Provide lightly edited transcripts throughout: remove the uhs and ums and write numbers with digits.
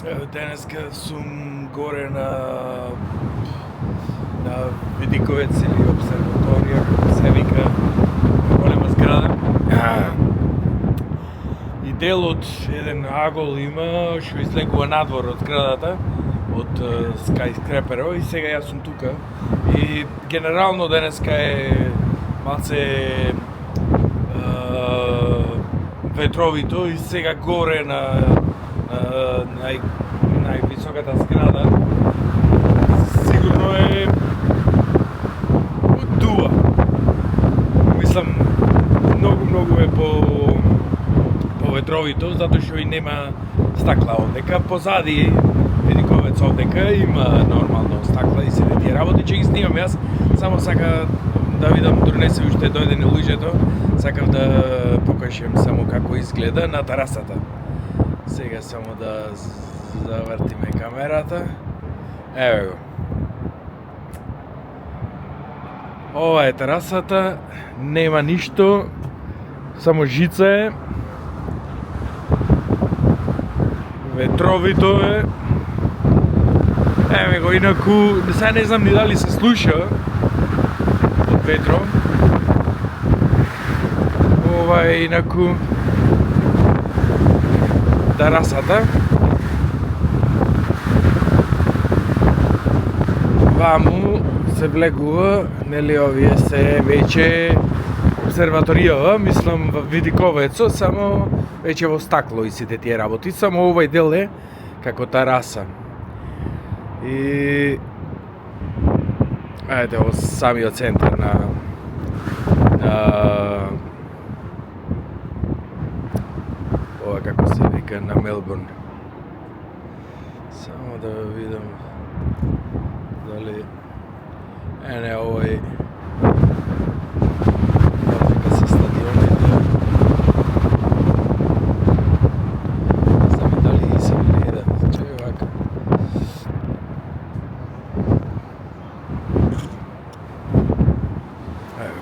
Денеска сум горе на Видиковец или обсерваторија, како се вика, голема зграда. И дел од еден агол има што излегува надвор од зградата, од скајскреперо, и сега јас сум тука. И генерално денеска е малце ветровито и сега горе на највисоката зграда сигурно е дува. Мислам, многу е по ветровито, затоа што и нема стакла овдека. Позади Видиковец овдека има нормално стакла и сите тие работи, че ги снимам јас. Само сака да видам, донесе уште дојде на луѓето, сакав да покажам само како изгледа на терасата. Сега само да завртиме камерата. Еве го. Ова е терасата, нема ништо, само жица е. Ветровито е. Еве го, инаку, сега не знам ни дали се слуша од ветро. Ова е инаку терасата. Ваму се влегува, нели овие се веќе обсерваторија, мислам во Видиковецо, само веќе во стакло и сите тие работи, само овој дел е како тераса. И ајде во самиот центар на ова како се вика на Мелбурн. Само да видам дали не овој вика се стадионите. Не знам дали се гледа. Чеј вака.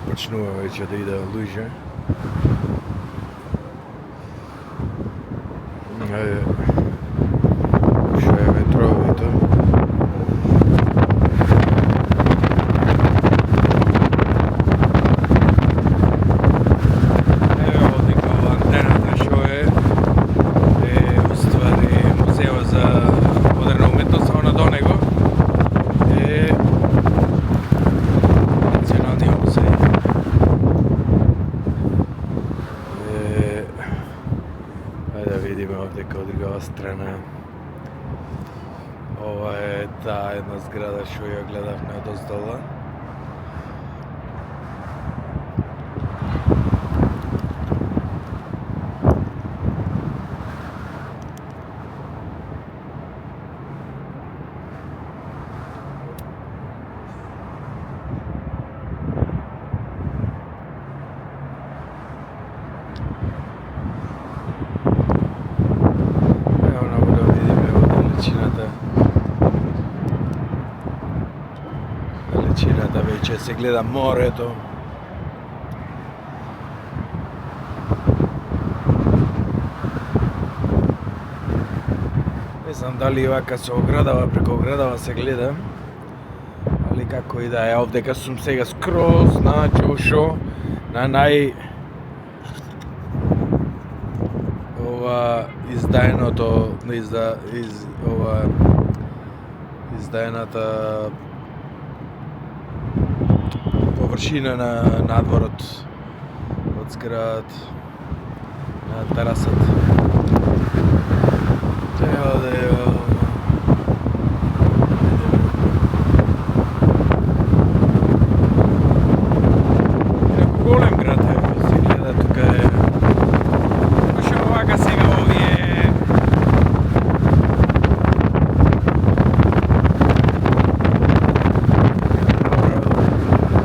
Почнува веќе да иде луѓе. Што е ветровито. Еве овдека ова антената што е уствари музеот за модерна уметност, само надо него е Националниот музеј. Да видиме овдека од другава страна. Ова е таа една зграда што ја гледавме од оздола. Далечината веќе се гледа морето. Не знам дали вака со оградава, преку оградава се гледа, али како и да е, овдека сум сега скроз на Џошо, на ова издаеното издаената површина на надворот од зградата на терасата. Треба да е голем град е, се гледа тука е. Што овака сега овие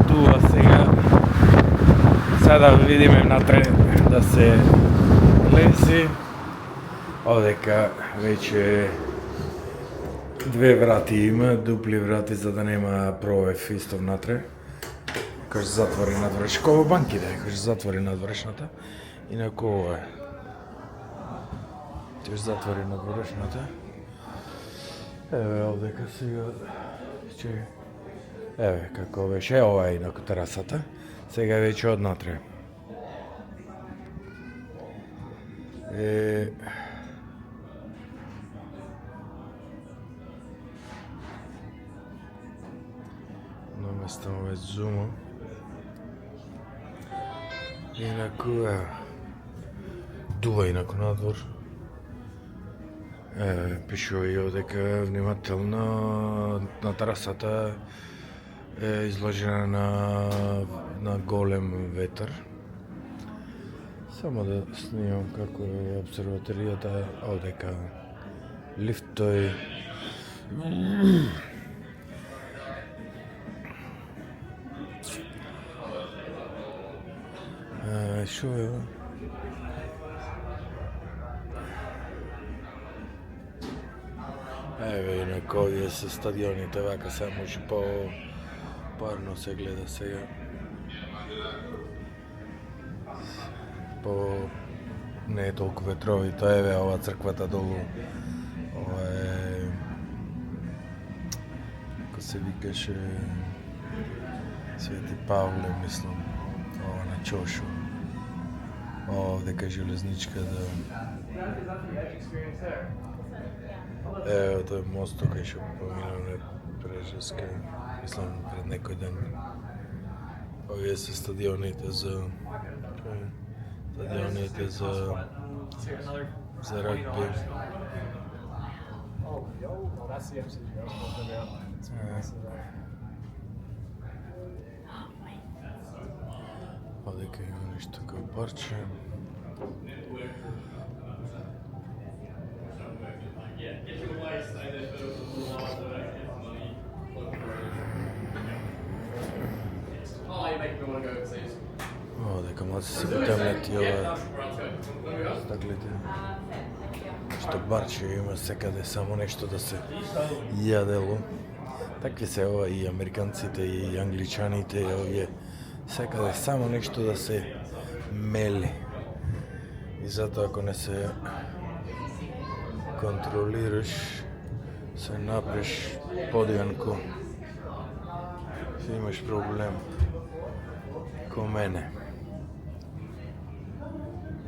туа сега. Сега да видиме внатре да се лези. Овдека веќе две врати има, дупли врати за да нема провев исто внатре. Кој се затвори надворешната, кој во банките, кој се затвори надворешната, инаку ова е. Ќе се затвори надворешната. Еве овдека сега еве како беше ова е на терасата. Сега веќе однатре. Наместам веќе зума. Инаку дува инаку надвор. Пишува и дека внимателно на терасата е изложена на голем ветер. Само да снимам како е обсерваторијата овдека. Лифтој. Шо е? Еве инако овие се стадионите, вака се може парно се гледа сега. Не е толку ветровито, еве ова црквата долу. Ова е како се викаше Свети Павле, мислам. Ова на Чошу. Овдека железничка да... Ево тој мост кај што поминавме Прежеска, мислам пред некој ден. Овие се стадионите за рагби. Овдека има нешто како парче. Дека млади се потемнат и ова стаклите. Што барче има секаде само нешто да се јадело. Такви се ова и американците и англичаните и овие. Секаде само нешто да се мели. И затоа ако не се контролираш, се напреш подјанко, си имаш проблем. Ко мене.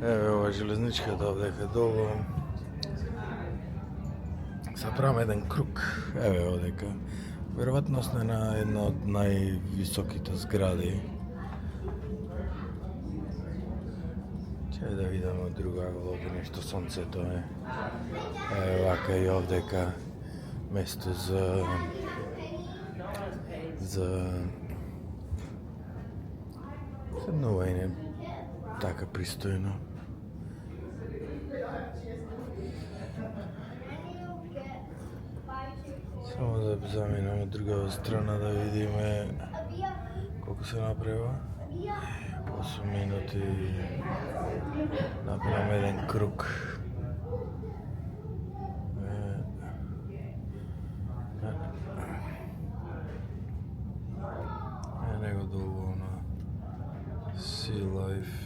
Еве ова железничката овдека долу. Се правам еден круг. Еве овдека. Веројатно сме на една од највисоките згради. Ќе да видам од друга овде нешто сонцето е. Еве вака и овдека место за седнување така пристојно. Само да заминам од другава страна да видиме колку се направува. 8 минути направам еден круг. Него долу на Sea Life.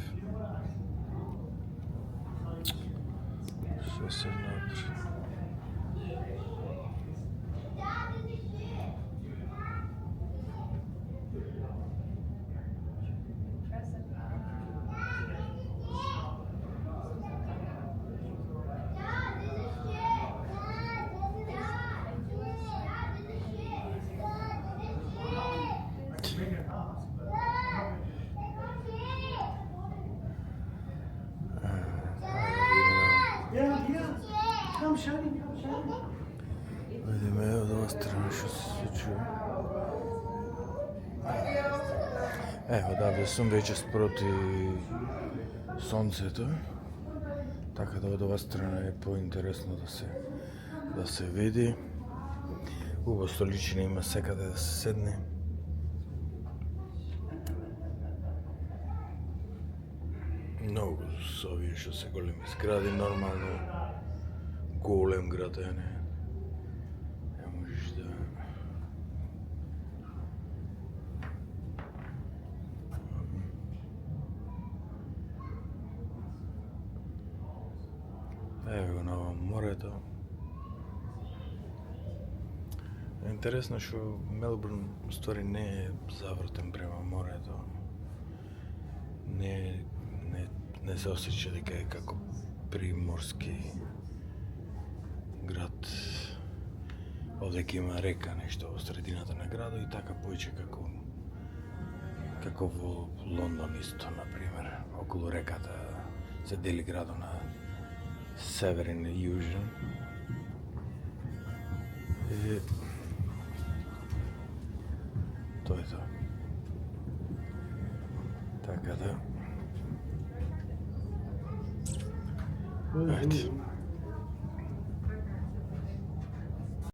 Што се направи? Видиме од ова страна што се случува. Одавде сум веќе спроти сонцето, така да од ова страна е поинтересно да се види. Убаво столичина има секаде да се седне. Многу со овие што се големи згради, нормално голем град е, не можеш да... Ево го на морето. Интересно што Мелбурн ствари не е завртен према морето. Не се осеќа дека е како приморски град. Овде има река нешто во средината на градот и така поиќе како во Лондон исто, например. Околу реката се дели градот на северен и јужен. И тоа е тоа. Така да. Ето.